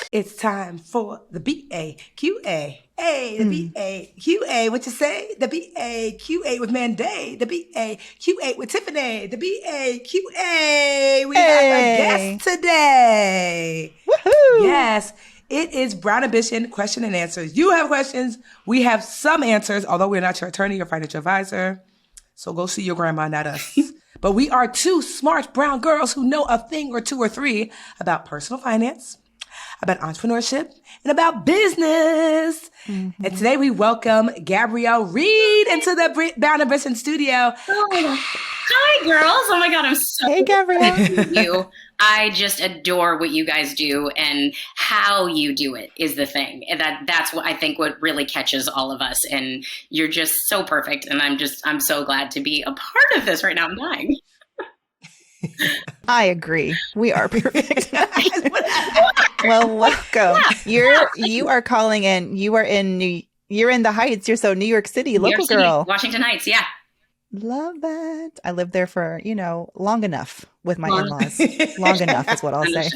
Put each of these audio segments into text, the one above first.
It's time for the BAQA. Hey, the BAQA. What you say? The BAQA with Mandi. The BAQA with Tiffany. The BAQA. We have a guest today. Woohoo! Yes, it is Brown Ambition question and answers. You have questions. We have some answers, although we're not your attorney or financial advisor. So go see your grandma, not us. But we are two smart brown girls who know a thing or two or three about personal finance, about entrepreneurship, and about business. Mm-hmm. And today we welcome Gabrielle Reid into the Brown Ambition studio. Oh, hi, girls. Oh, my God. I'm so Hey, Gabrielle. you. I just adore what you guys do, and how you do it is the thing. And that's what I think what really catches all of us. And you're just so perfect. And I'm so glad to be a part of this right now. I'm dying. I agree. We are perfect. Well, welcome. You are calling in. You're in the Heights. You're so New York City, local York City, girl. Washington Heights. Yeah. Love that. I lived there for, long enough with my in-laws. Long enough is what I'll say.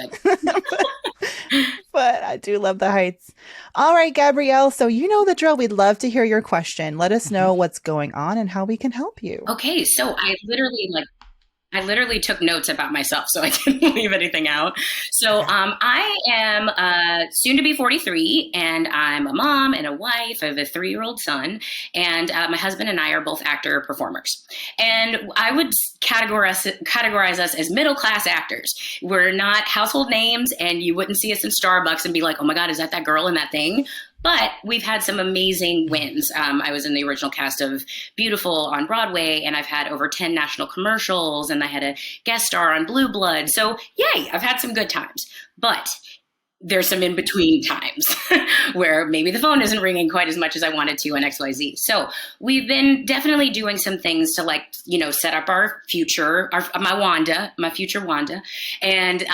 But I do love the Heights. All right, Gabrielle. So you know the drill. We'd love to hear your question. Let us know what's going on and how we can help you. Okay. So I literally took notes about myself, so I didn't leave anything out. So I am soon to be 43, and I'm a mom and a wife. I have a 3-year-old son, and my husband and I are both actor performers. And I would categorize us as middle-class actors. We're not household names, and you wouldn't see us in Starbucks and be like, oh my God, is that girl in that thing? But we've had some amazing wins. I was in the original cast of Beautiful on Broadway, and I've had over 10 national commercials, and I had a guest star on Blue Blood. So yay, I've had some good times. But there's some in-between times where maybe the phone isn't ringing quite as much as I wanted to in XYZ. So we've been definitely doing some things to set up our future, my future Wanda. And,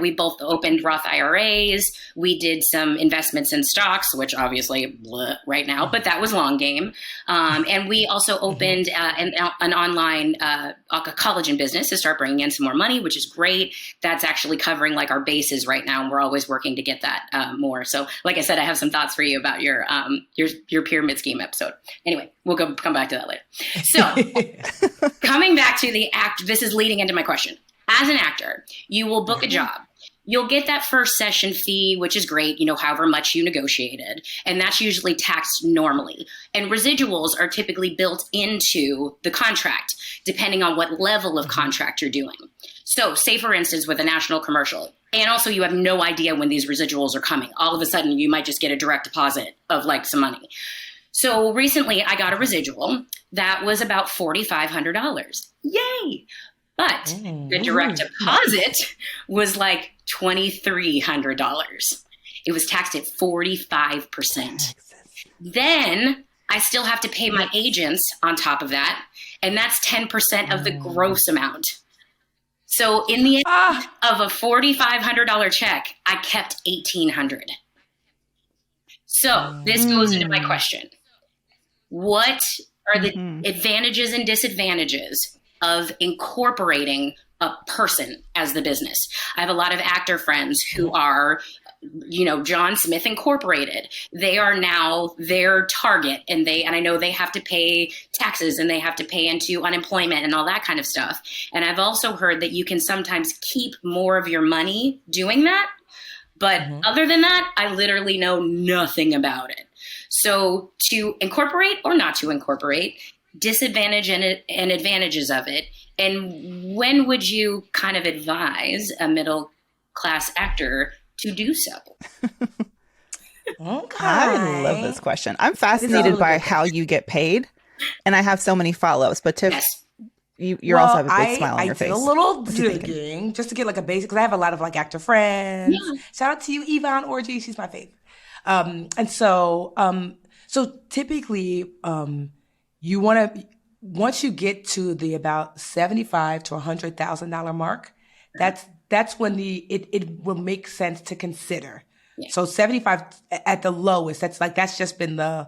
we both opened Roth IRAs. We did some investments in stocks, which obviously right now, but that was long game. And we also opened an online a college and business to start bringing in some more money, which is great. That's actually covering our bases right now. And we're always working to get that more. So like I said, I have some thoughts for you about your pyramid scheme episode. Anyway, we'll come back to that later. So coming back to the act, this is leading into my question. As an actor, you will book a job. You'll get that first session fee, which is great, however much you negotiated. And that's usually taxed normally. And residuals are typically built into the contract, depending on what level of contract you're doing. So say, for instance, with a national commercial, and also you have no idea when these residuals are coming. All of a sudden, you might just get a direct deposit of some money. So recently, I got a residual that was about $4,500. Yay! But the direct deposit was $2,300. It was taxed at 45%. Then I still have to pay my agents on top of that. And that's 10% of the gross amount. So in the end of a $4,500 check, I kept $1,800. So this goes into my question. What are the advantages and disadvantages of incorporating a person as the business? I have a lot of actor friends who are, John Smith Incorporated. They are now their target, and I know they have to pay taxes and they have to pay into unemployment and all that kind of stuff. And I've also heard that you can sometimes keep more of your money doing that. But other than that, I literally know nothing about it. So to incorporate or not to incorporate, disadvantage and advantages of it. And when would you kind of advise a middle class actor to do so? Okay. I love this question. I'm fascinated by how you get paid, and I have so many follow-ups. But Tiff, you also have a big smile on your face. I did a little digging just to get a basic, because I have a lot of actor friends. Yeah. Shout out to you, Yvonne Orgy. She's my favorite. And so typically, you want to, once you get to the about $75,000 to $100,000 mark, that's when it will make sense to consider. Yeah. So 75 at the lowest, that's just been the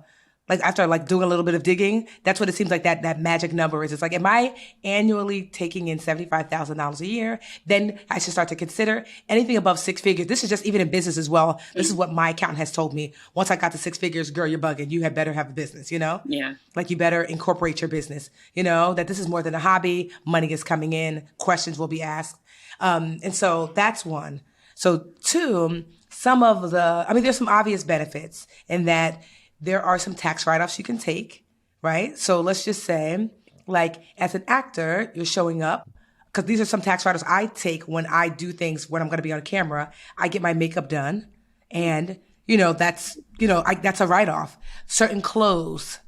like after like doing a little bit of digging, that's what it seems like that magic number is. It's like, am I annually taking in $75,000 a year? Then I should start to consider anything above six figures. This is just even in business as well. This is what my accountant has told me. Once I got to six figures, girl, you're bugging. You had better have a business, you know? Yeah. Like you better incorporate your business, you know, that this is more than a hobby. Money is coming in. Questions will be asked. And so that's one. So two, there's some obvious benefits in that there are some tax write-offs you can take, right? So let's just say, like, as an actor, you're showing up, because these are some tax write-offs I take when I do things when I'm going to be on camera. I get my makeup done, and, that's a write-off. Certain clothes,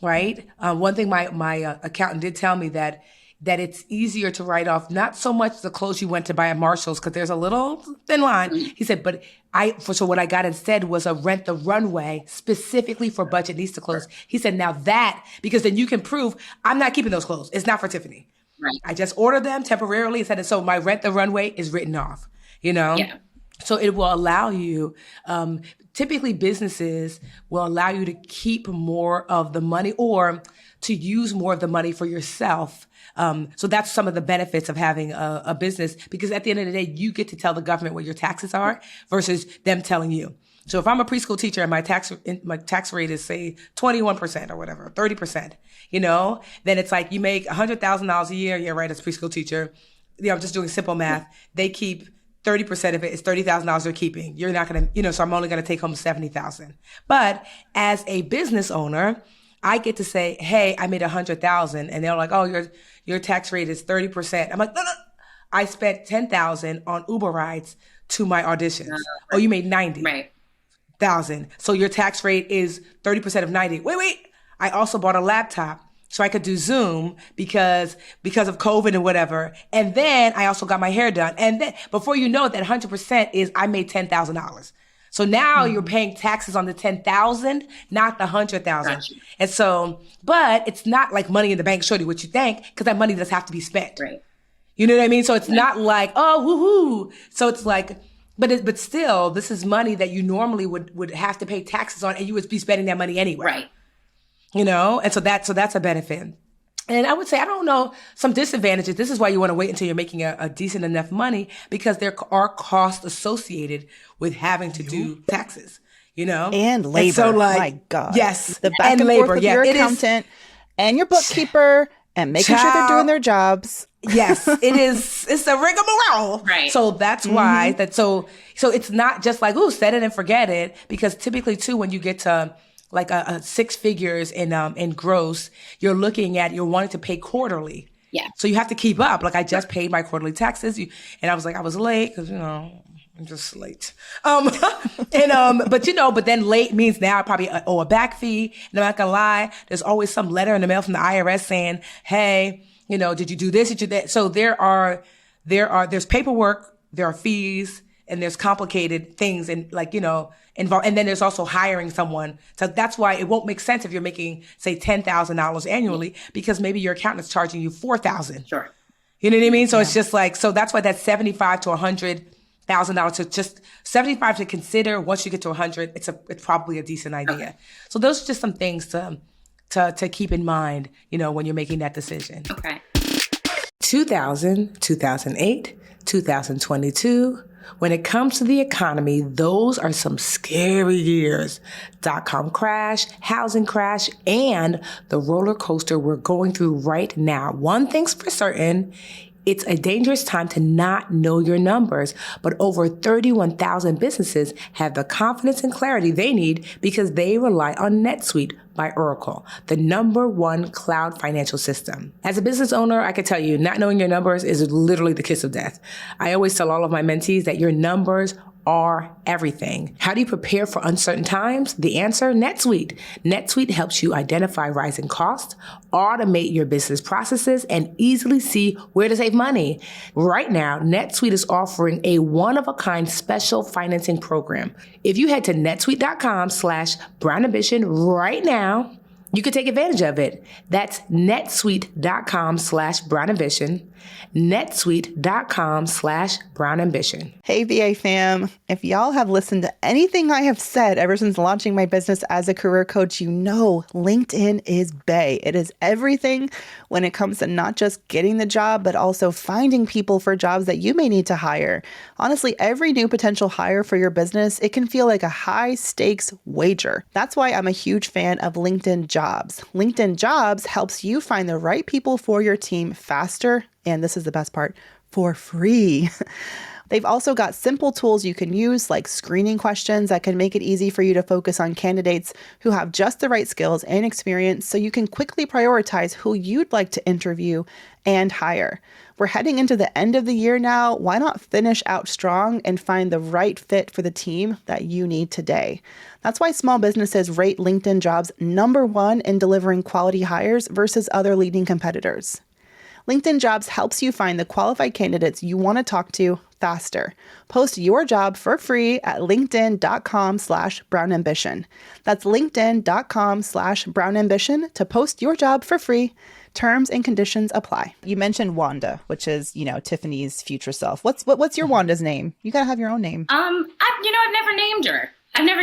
right? One thing my accountant did tell me that it's easier to write off not so much the clothes you went to buy at Marshall's, because there's a little thin line. He said, but what I got instead was a rent the runway specifically for Budgetnista clothes. He said, now that, because then you can prove I'm not keeping those clothes. It's not for Tiffany. Right. I just ordered them temporarily. He said, so my rent the runway is written off, Yeah. So it will allow you, typically businesses will allow you to keep more of the money or to use more of the money for yourself. So that's some of the benefits of having a business, because at the end of the day, you get to tell the government what your taxes are versus them telling you. So if I'm a preschool teacher and my tax rate is, say, 21% or whatever, 30%, then it's like you make $100,000 a year. Yeah, right, as a preschool teacher. I'm just doing simple math. They keep 30% of it. It's $30,000 they're keeping. You're not going to, so I'm only going to take home $70,000. But as a business owner, I get to say, hey, I made $100,000, and they're like, oh, your tax rate is 30%. I'm like, no. I spent $10,000 on Uber rides to my auditions. Oh, you made $90,000. Right. So your tax rate is 30% of 90. Wait. I also bought a laptop so I could do Zoom because of COVID and whatever. And then I also got my hair done. And then before you know it, that 100% is I made $10,000. So now you're paying taxes on the $10,000, not the $100,000. Gotcha. And so, but it's not like money in the bank, shorty, what you think, because that money does have to be spent. Right. You know what I mean? So it's not like, oh, woohoo. So it's like, but still, this is money that you normally would have to pay taxes on, and you would be spending that money anyway. Right. And so that's a benefit. And I would say, I don't know, some disadvantages. This is why you want to wait until you're making a decent enough money, because there are costs associated with having to do taxes, And labor. And so, like, my God. Yes. The back and labor. forth with your accountant and your bookkeeper and making sure they're doing their jobs. Yes, it is. It's a rigmarole. Right. So that's why so it's not just like, ooh, set it and forget it, because typically too, when you get to like a six figures in gross, you're wanting to pay quarterly. Yeah. So you have to keep up. Like I just paid my quarterly taxes, and I was like, I was late because I'm just late. But then late means now I probably owe a back fee. And I'm not gonna lie, there's always some letter in the mail from the IRS saying, hey, did you do this? Did you do that? So there's paperwork, there are fees, and there's complicated things and involved. And then there's also hiring someone. So that's why it won't make sense if you're making, say, $10,000 annually, because maybe your accountant's charging you $4,000. Sure. You know what I mean? So it's just like, so that's why that's $75,000 to $100,000. So just 75 to consider. Once you get to 100, it's probably a decent idea. Okay. So those are just some things to keep in mind, when you're making that decision. Okay. 2000, 2008, 2022. When it comes to the economy, those are some scary years. .com crash, housing crash, and the roller coaster we're going through right now. One thing's for certain, it's a dangerous time to not know your numbers, but over 31,000 businesses have the confidence and clarity they need because they rely on NetSuite by Oracle, the #1 cloud financial system. As a business owner, I can tell you, not knowing your numbers is literally the kiss of death. I always tell all of my mentees that your numbers are everything. How do you prepare for uncertain times? The answer, NetSuite. NetSuite helps you identify rising costs, automate your business processes, and easily see where to save money. Right now, NetSuite is offering a one-of-a-kind special financing program. If you head to netsuite.com/brownambition right now, you can take advantage of it. That's netsuite.com/brownambition. netsuite.com/brownambition. Hey, VA fam. If y'all have listened to anything I have said ever since launching my business as a career coach, you know LinkedIn is bae. It is everything when it comes to not just getting the job, but also finding people for jobs that you may need to hire. Honestly, every new potential hire for your business, it can feel like a high stakes wager. That's why I'm a huge fan of LinkedIn Jobs. LinkedIn Jobs helps you find the right people for your team faster, and this is the best part, for free. They've also got simple tools you can use, like screening questions that can make it easy for you to focus on candidates who have just the right skills and experience, so you can quickly prioritize who you'd like to interview and hire. We're heading into the end of the year now. Why not finish out strong and find the right fit for the team that you need today? That's why small businesses rate LinkedIn Jobs #1 in delivering quality hires versus other leading competitors. LinkedIn Jobs helps you find the qualified candidates you want to talk to faster. Post your job for free at linkedin.com/brownambition. That's linkedin.com/brownambition to post your job for free. Terms and conditions apply. You mentioned Wanda, which is, Tiffany's future self. What's your Wanda's name? You gotta have your own name. I've never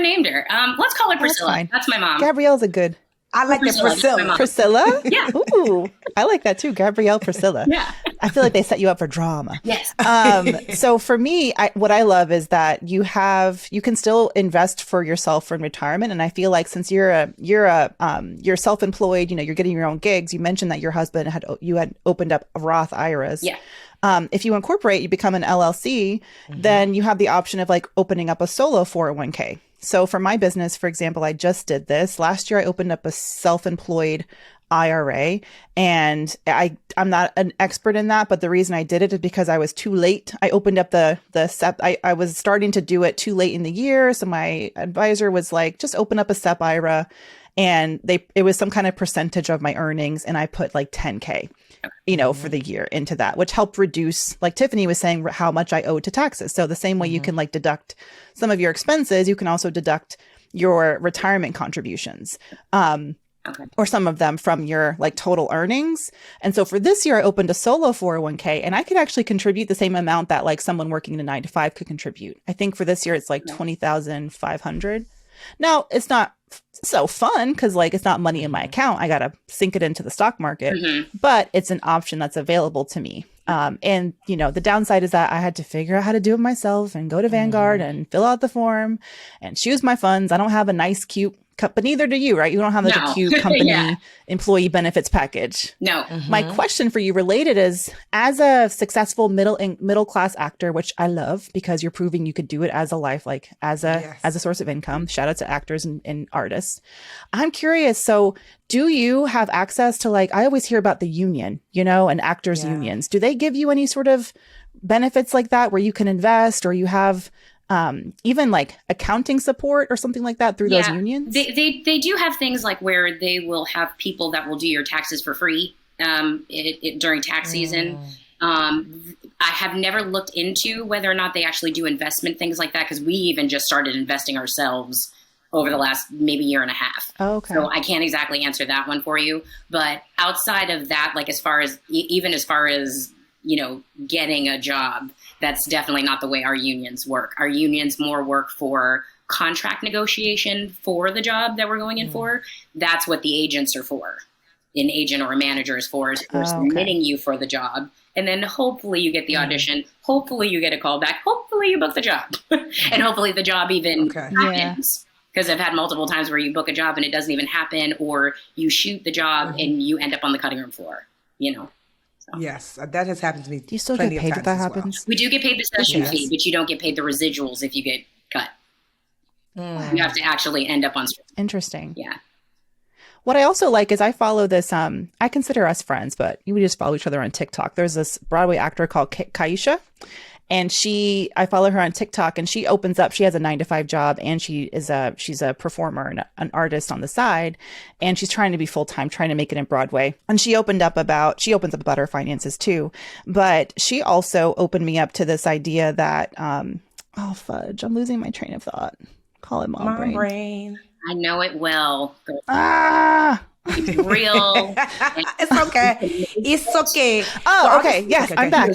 named her. Let's call her Priscilla. That's my mom. Gabrielle's a good. I like that Priscilla. Priscilla? Yeah. Ooh, I like that too. Gabrielle Priscilla. Yeah. I feel like they set you up for drama. Yes. So for me, what I love is that you can still invest for yourself in retirement. And I feel like since you're self-employed, you're getting your own gigs. You mentioned that your husband had opened up Roth IRAs. Yeah. If you incorporate, you become an LLC, then you have the option of like opening up a solo 401k. So for my business, for example, I just did this. Last year, I opened up a self-employed IRA, and I'm not an expert in that, but the reason I did it is because I was too late. I opened up I was starting to do it too late in the year. So my advisor was like, just open up a SEP IRA. And it was some kind of percentage of my earnings. And I put like 10K, for the year into that, which helped reduce, like Tiffany was saying, how much I owed to taxes. So the same way you can like deduct some of your expenses, you can also deduct your retirement contributions. Or some of them from your like total earnings. And so for this year, I opened a solo 401k, and I could actually contribute the same amount that like someone working in a 9-to-5 could contribute. I think for this year, it's like $20,500. Now, it's not so fun because like it's not money in my account. I got to sink it into the stock market, but it's an option that's available to me. And the downside is that I had to figure out how to do it myself and go to Vanguard and fill out the form and choose my funds. I don't have a nice, cute but neither do you, right? You don't have like a cute company employee benefits package. No. My question for you related is, as a successful middle class actor, which I love because you're proving you could do it as a life, like as a source of income. Shout out to actors and artists. I'm curious. So do you have access to I always hear about the union, and actors unions. Do they give you any sort of benefits like that where you can invest, or you have even like accounting support or something like that through those unions? They do have things like where they will have people that will do your taxes for free during tax season. I have never looked into whether or not they actually do investment things like that, because we even just started investing ourselves over the last maybe year and a half. Okay. So I can't exactly answer that one for you. But outside of that, like as far as getting a job, that's definitely not the way our unions work. Our unions more work for contract negotiation for the job that we're going in for. That's what the agents are for. An agent or a manager is for submitting you for the job. And then hopefully you get the audition. Hopefully you get a call back. Hopefully you book the job. And hopefully the job even happens. Because I've had multiple times where you book a job and it doesn't even happen, or you shoot the job and you end up on the cutting room floor, So. Yes, that has happened to me. Do you still get paid if that happens? We do get paid the session fee, but you don't get paid the residuals if you get cut. You have to actually end up on stream. Interesting. Yeah. What I also like is I follow this, I consider us friends, but we just follow each other on TikTok. There's this Broadway actor called Kaisha. And I follow her on TikTok, and she opens up, she has a 9-to-5 job, and she's a performer and an artist on the side. And she's trying to be full-time, trying to make it in Broadway. And she opens up about her finances too. But she also opened me up to this idea that, oh fudge, I'm losing my train of thought. Call it mom brain. I know it well. It's real. It's okay. It's okay. Oh, okay. Yes, I'm back.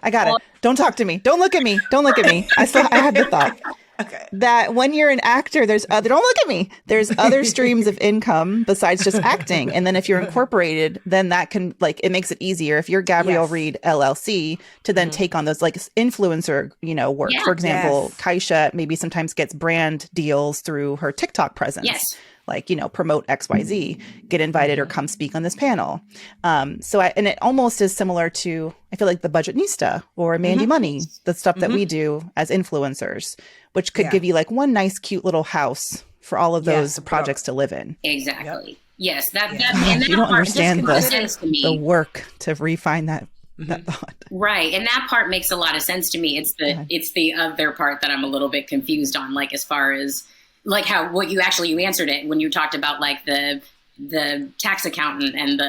I got it. Don't talk to me. Don't look at me. Don't look at me. I had the thought. Okay. That when you're an actor, there's other, don't look at me. There's other streams of income besides just acting. And then if you're incorporated, then that can like, it makes it easier if you're Gabrielle Reid LLC to then take on those like influencer, work. For example, Kaisha maybe sometimes gets brand deals through her TikTok presence. Yes. Like, promote XYZ, get invited or come speak on this panel. And it almost is similar to, I feel like the Budgetnista or Mandi Money, the stuff that we do as influencers, which could give you like one nice, cute little house for all of those projects to live in. Exactly. Yep. Yes. And that you don't understand the work to refine that thought. Right. And that part makes a lot of sense to me. It's the other part that I'm a little bit confused on, like as far as like you answered it when you talked about like the tax accountant and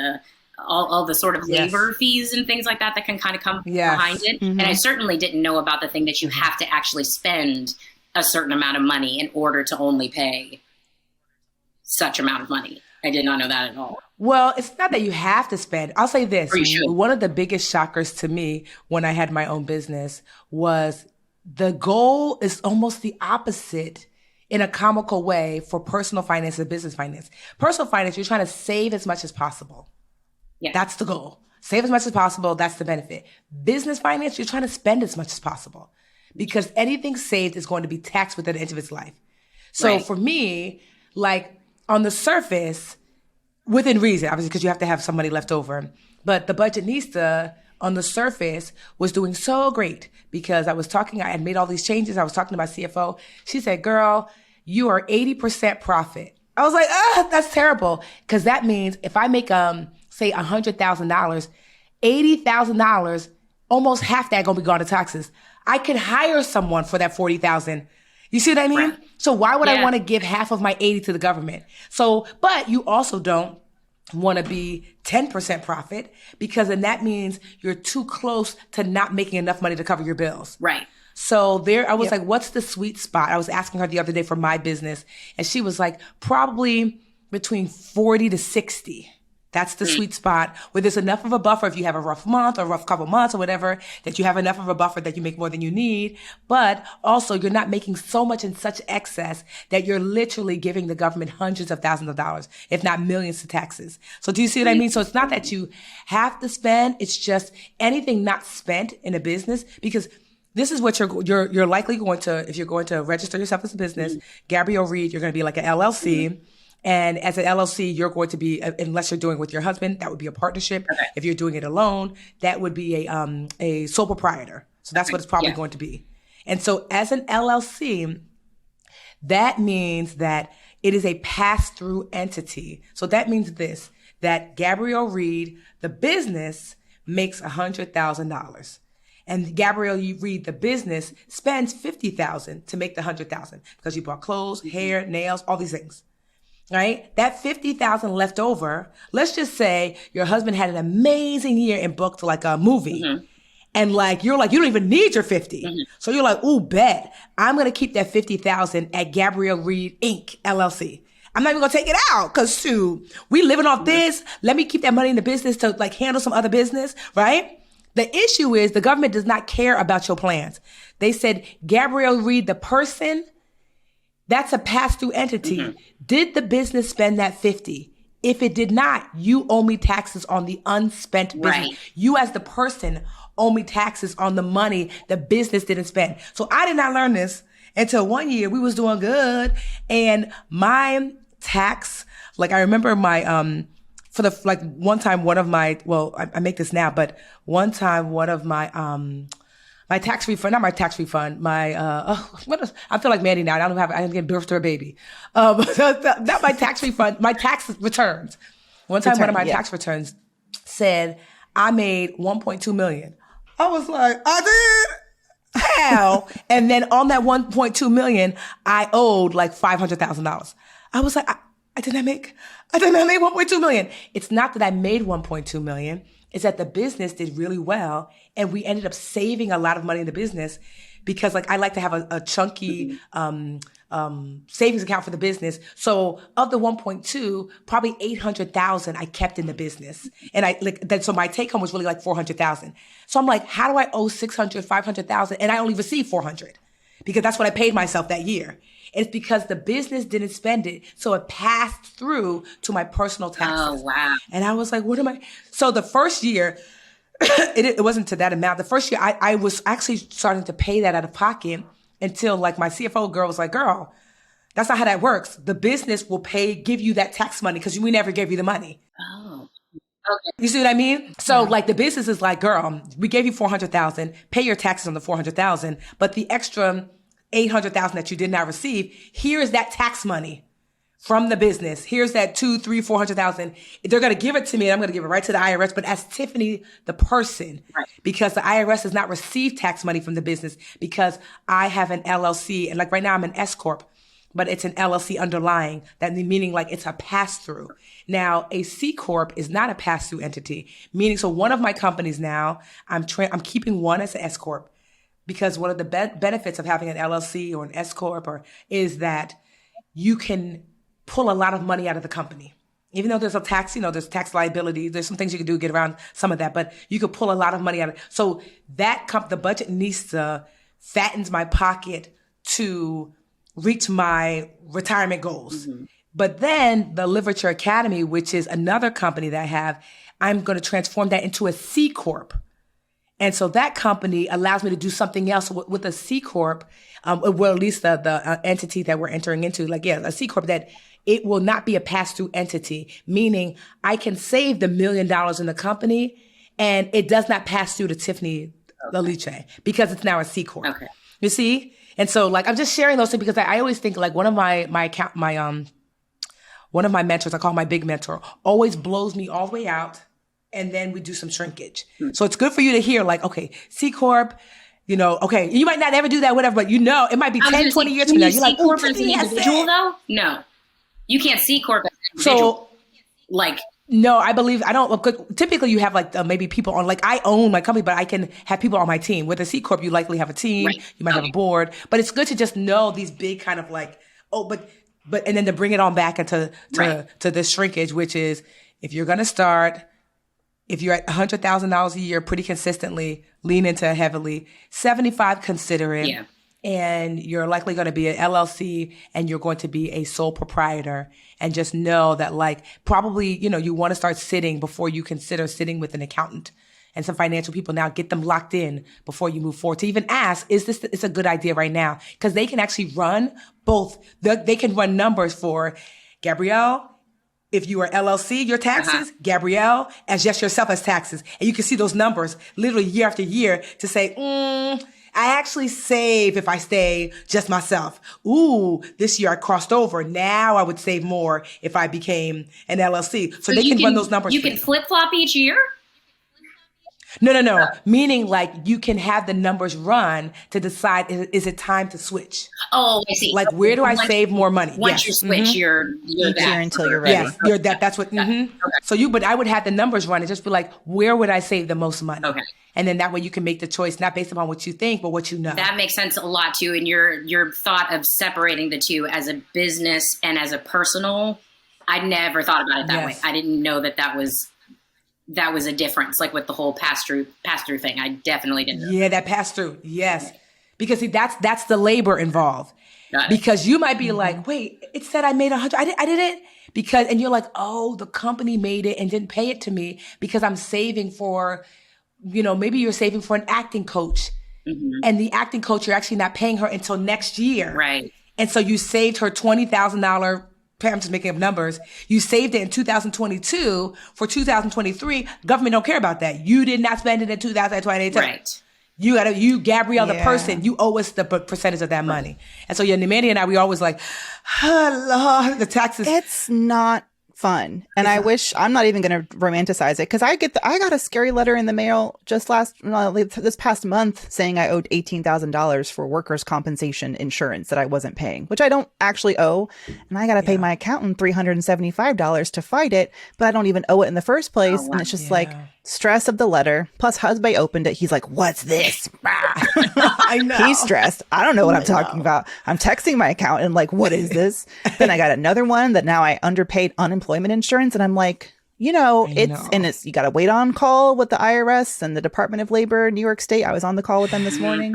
all the sort of labor fees and things like that can kind of come behind it. And I certainly didn't know about the thing that you have to actually spend a certain amount of money in order to only pay such amount of money. I did not know that at all. Well, it's not that you have to spend. I'll say this. One of the biggest shockers to me when I had my own business was the goal is almost the opposite in a comical way for personal finance and business finance. Personal finance, you're trying to save as much as possible. Yeah. That's the goal. Save as much as possible. That's the benefit. Business finance, you're trying to spend as much as possible because anything saved is going to be taxed within the end of its life. So for me, like on the surface, within reason, obviously, because you have to have some money left over, but the Budgetnista on the surface was doing so great because I had made all these changes. I was talking to my CFO. She said, girl, you are 80% profit. I was like, that's terrible. Because that means if I make, say $100,000, $80,000, almost half that gonna be gone to taxes. I could hire someone for that $40,000. You see what I mean? Right. So why would I want to give half of my 80 to the government? So, but you also don't want to be 10% profit because then that means you're too close to not making enough money to cover your bills. Right. So I was like, what's the sweet spot? I was asking her the other day for my business and she was like, probably between 40 to 60. That's the sweet spot where there's enough of a buffer if you have a rough month or a rough couple months or whatever, that you have enough of a buffer that you make more than you need. But also you're not making so much in such excess that you're literally giving the government hundreds of thousands of dollars, if not millions to taxes. So do you see what I mean? So it's not that you have to spend. It's just anything not spent in a business because this is what you're likely going to, if you're going to register yourself as a business, Gabrielle Reid, you're going to be like an LLC. And as an LLC, you're going to be, unless you're doing it with your husband, that would be a partnership. Okay. If you're doing it alone, that would be a sole proprietor. So that's what it's probably going to be. And so as an LLC, that means that it is a pass-through entity. So that means that Gabrielle Reid, the business, makes $100,000. And Gabrielle Reid, the business, spends $50,000 to make the $100,000 because you bought clothes, hair, nails, all these things. Right? That $50,000 left over, let's just say your husband had an amazing year and booked like a movie. Mm-hmm. And like, you're like, you don't even need your 50. Mm-hmm. So you're like, ooh, bet. I'm going to keep that $50,000 at Gabrielle Reid Inc. LLC. I'm not even going to take it out because we living off this. Let me keep that money in the business to like handle some other business. Right? The issue is the government does not care about your plans. They said, Gabrielle Reid, the person, that's a pass-through entity. Mm-hmm. Did the business spend that 50? If it did not, you owe me taxes on the unspent business. Right. You as the person owe me taxes on the money the business didn't spend. So I did not learn this until one year we was doing good. And my tax, like I remember my, one time one of my, I make this now, but one time one of my, my tax refund, not my tax refund, I feel like Mandi now. I didn't give birth to a baby. Not my tax refund, my tax returns. One time one of my tax returns said I made $1.2 million. I was like, I did? How? And then on that $1.2 million, I owed like $500,000. I was like, I did not make $1.2 million. It's not that I made $1.2 million. It's that the business did really well. And we ended up saving a lot of money in the business because like I like to have a chunky savings account for the business. So of the 1.2, probably 800,000 I kept in the business. And so my take home was really like 400,000. So I'm like, how do I owe 600, 500,000? And I only received 400 because that's what I paid myself that year. It's because the business didn't spend it. So it passed through to my personal taxes. Oh, wow. And I was like, what am I? So the first year, it wasn't to that amount. The first year I was actually starting to pay that out of pocket until like my CFO girl was like, girl, that's not how that works. The business will give you that tax money because we never gave you the money. Oh, okay. You see what I mean? So like the business is like, girl, we gave you 400,000, pay your taxes on the 400,000, but the extra 800,000 that you did not receive, here is that tax money from the business. Here's that 2, 3, 400,000. They're going to give it to me and I'm going to give it right to the IRS, but as Tiffany, the person, right. Because the IRS does not receive tax money from the business because I have an LLC. And like right now I'm an S Corp, but it's an LLC underlying that, meaning like it's a pass through. Now a C Corp is not a pass through entity, meaning so one of my companies now, I'm keeping one as an S Corp because one of the benefits of having an LLC or an S Corp is that you can pull a lot of money out of the company. Even though there's a tax, there's tax liability, there's some things you can do to get around some of that, but you could pull a lot of money out of it. So that the budget needs to fattens my pocket to reach my retirement goals. Mm-hmm. But then the Literature Academy, which is another company that I have, I'm going to transform that into a C Corp. And so that company allows me to do something else with a C Corp, well, at least the entity that we're entering into, a C Corp that it will not be a pass-through entity, meaning I can save the $1 million in the company and it does not pass through to Tiffany Liche because it's now a C Corp. Okay. You see? And so I'm just sharing those things because I always think one of my mentors, I call my big mentor, always blows me all the way out. And then we do some shrinkage. So it's good for you to hear okay, C Corp, okay, you might not ever do that, whatever, but it might be 10, 20 years from now. You're like, Corp as an individual though? No. You can't C Corp as an individual. So, no, I don't. Typically you have maybe people on, I own my company, but I can have people on my team. With a C Corp, you likely have a team, right. You might have a board, but it's good to just know these big kind of but and then to bring it on back into to this shrinkage, which is if you're going to start, if you're at $100,000 a year pretty consistently, lean into it heavily, 75, consider it. Yeah. And you're likely going to be an LLC and you're going to be a sole proprietor, and just know that probably, you want to start sitting before you consider sitting with an accountant and some financial people. Now get them locked in before you move forward to even ask, it's a good idea right now? Because they can actually run both. They can run numbers for Gabrielle, if you are LLC, your taxes, Gabrielle, as just yourself as taxes. And you can see those numbers literally year after year to say, I actually save if I stay just myself. Ooh, this year I crossed over. Now I would save more if I became an LLC. So they can run those numbers. You can flip-flop each year? No. Meaning you can have the numbers run to decide, is it time to switch? Oh, I see. Where do I save more money? Once you switch, you're there until you're ready. Yes, you're that. That's what. Okay. So but I would have the numbers run and just be where would I save the most money? Okay. And then that way you can make the choice, not based upon what you think, but what you know. That makes sense a lot too. And your thought of separating the two as a business and as a personal, I never thought about it that way. I didn't know that was a difference, with the whole pass through thing. I definitely didn't know. Yeah, that pass through. Yes. Because that's the labor involved. Because you might be wait, it said I made 100. I didn't. And you're oh, the company made it and didn't pay it to me because I'm saving for, maybe you're saving for an acting coach. Mm-hmm. And the acting coach, you're actually not paying her until next year. Right. And so you saved her $20,000. I'm just making up numbers. You saved it in 2022 for 2023. Government don't care about that. You did not spend it in 2022. Right. You, Gabrielle, the person, you owe us the percentage of that money. And so, Mandi and I, we always oh, Lord, the taxes. It's not fun. And I wish, I'm not even going to romanticize it, because I got a scary letter in the mail this past month saying I owed $18,000 for workers' compensation insurance that I wasn't paying, which I don't actually owe. And I got to pay my accountant $375 to fight it, but I don't even owe it in the first place. And it's just like stress of the letter. Plus, husband opened it. He's like, "What's this?" I know. He's stressed. I don't know what I'm talking about. I'm texting my accountant like, "What is this?" Then I got another one that now I underpaid unemployment insurance. And I'm like, you got to wait on call with the IRS and the Department of Labor, New York State. I was on the call with them this morning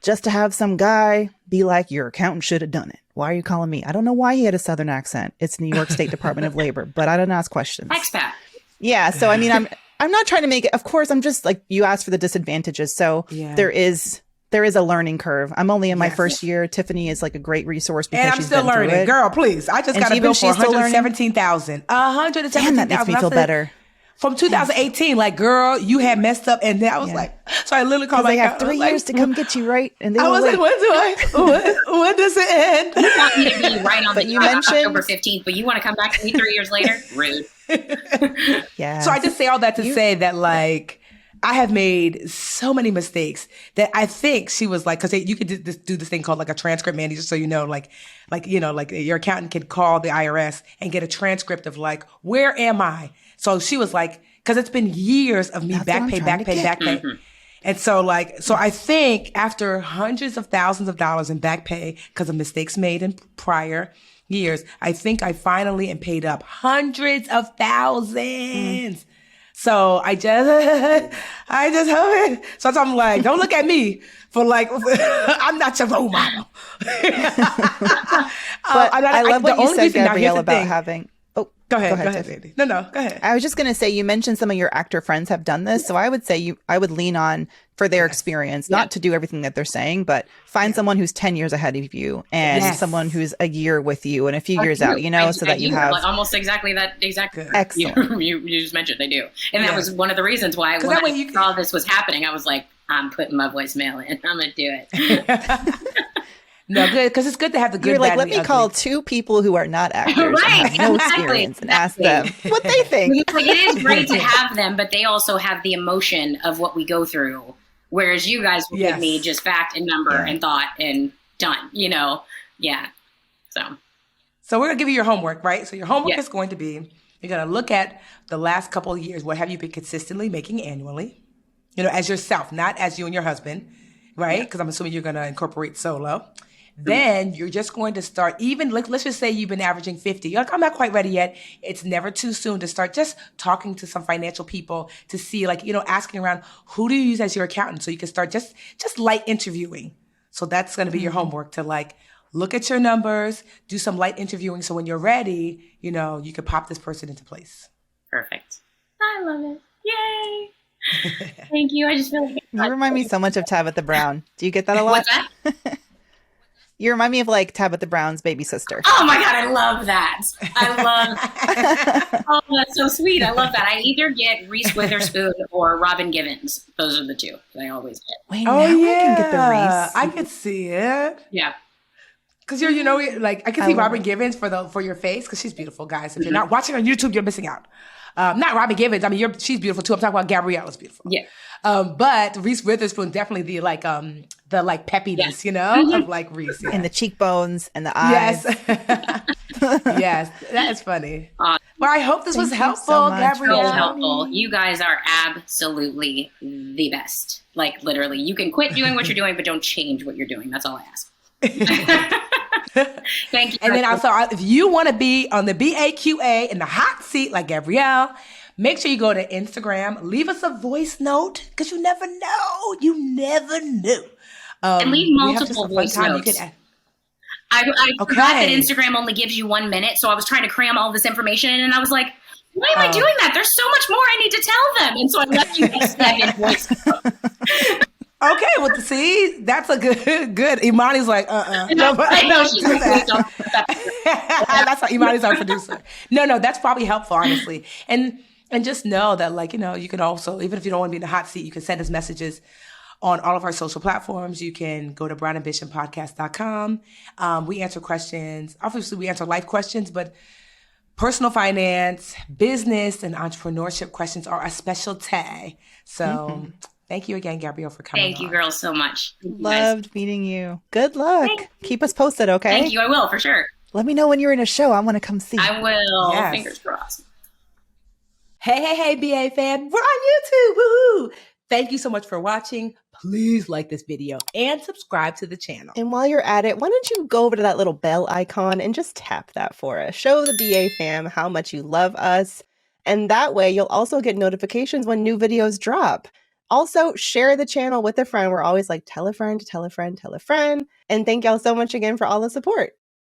just to have some guy be like, "Your accountant should have done it. Why are you calling me?" I don't know why he had a Southern accent. It's New York State Department of Labor, but I don't ask questions. Expat. Yeah. So, I mean, I'm not trying to make it, of course, I'm just like, you asked for the disadvantages. So there is a learning curve. I'm only in my first year. Tiffany is like a great resource because and I'm she's still been learning. through it. Girl, please. I just got a bill for $117,000. $117,000. Damn, that makes me feel better. From 2018, like, girl, you had messed up, and then I was like, so I literally called my they have 3 years to come get you, right? And they I was like, when does it end? You want me to be right on you mentioned October 15th, but you want to come back to me 3 years later? Rude. Yeah. So I just say all that to say that, like, I have made so many mistakes that I think she was like, because you could do this thing called like a transcript manager, so like your accountant could call the IRS and get a transcript of like, where am I? So she was like, because it's been years of me back pay. And so I think after hundreds of thousands of dollars in back pay because of mistakes made in prior years, I think I finally am paid up hundreds of thousands. So I just hope it. So I'm like, don't look at me for like, I'm not your role model. But I love what you said, Gabrielle, about having. Go ahead, Sandy. No, go ahead. I was just going to say, you mentioned some of your actor friends have done this. So I would say I would lean on for their experience, not to do everything that they're saying, but find someone who's 10 years ahead of you and someone who's a year with you and a few years out, so that you have almost exactly that exact. Excellent. You just mentioned they do. And that was one of the reasons why when I saw this was happening, I was like, I'm putting my voicemail in. I'm going to do it. No, good, because it's good to have the good. You're like, bad, let me call 2 people who are not actors right, and have no experience and ask them what they think. Like, it is great to have them, but they also have the emotion of what we go through, whereas you guys will give me just fact and number and thought and done. Yeah. So we're gonna give you your homework, right? So your homework is going to be, you're gonna look at the last couple of years. What have you been consistently making annually? As yourself, not as you and your husband, right? Because I'm assuming you're gonna incorporate solo. Then you're just going to start, even let's just say you've been averaging 50. You're like, I'm not quite ready yet. It's never too soon to start just talking to some financial people to see, like, asking around, who do you use as your accountant? So you can start just light interviewing. So that's going to be your homework, to like look at your numbers, do some light interviewing. So when you're ready, you can pop this person into place. Perfect. I love it. Yay. Thank you. I just feel like you remind me so much of Tabitha Brown. Do you get that a lot? What's that? You remind me of like Tabitha Brown's baby sister. Oh my God, I love that. Oh, that's so sweet. I love that. I either get Reese Witherspoon or Robin Givens. Those are the two that I always get. Wait, now I can get the Reese. I could see it. Yeah. Because like I can see Robin Givens for your face, because she's beautiful, guys. If you're not watching on YouTube, you're missing out. Not Robin Givens. I mean, she's beautiful too. I'm talking about Gabrielle is beautiful. Yeah. But Reese Witherspoon, definitely the peppiness, of like Reese. Yeah. And the cheekbones and the eyes. Yes. Yes. That is funny. Well, I hope this was helpful, Gabrielle. So helpful. You guys are absolutely the best. Like, literally, you can quit doing what you're doing, but don't change what you're doing. That's all I ask. Thank you. And then also, if you want to be on the BAQA in the hot seat like Gabrielle, make sure you go to Instagram, leave us a voice note, because you never know. You never know. And leave multiple voice notes. I forgot that Instagram only gives you 1 minute, so I was trying to cram all this information in, and I was like, why am I doing that? There's so much more I need to tell them. And so I left you guys 7 voice notes. Okay, well, see, that's a good. Imani's like, No, I know she's That's how Imani's our producer. No, that's probably helpful, honestly. And just know that, like, you can also, even if you don't want to be in the hot seat, you can send us messages on all of our social platforms. You can go to brownambitionpodcast.com. We answer questions. Obviously, we answer life questions, but personal finance, business, and entrepreneurship questions are a specialty. So thank you again, Gabrielle, for coming Thank you, on. girls, so much. Thank you, guys. Loved meeting you. Good luck. Keep us posted, okay? Thank you. I will, for sure. Let me know when you're in a show. I want to come see. I will. Yes. Fingers crossed. Hey, BA fam. We're on YouTube. Woohoo! Thank you so much for watching. Please like this video and subscribe to the channel. And while you're at it, why don't you go over to that little bell icon and just tap that for us. Show the BA fam how much you love us. And that way you'll also get notifications when new videos drop. Also, share the channel with a friend. We're always like, tell a friend, tell a friend, tell a friend. And thank y'all so much again for all the support.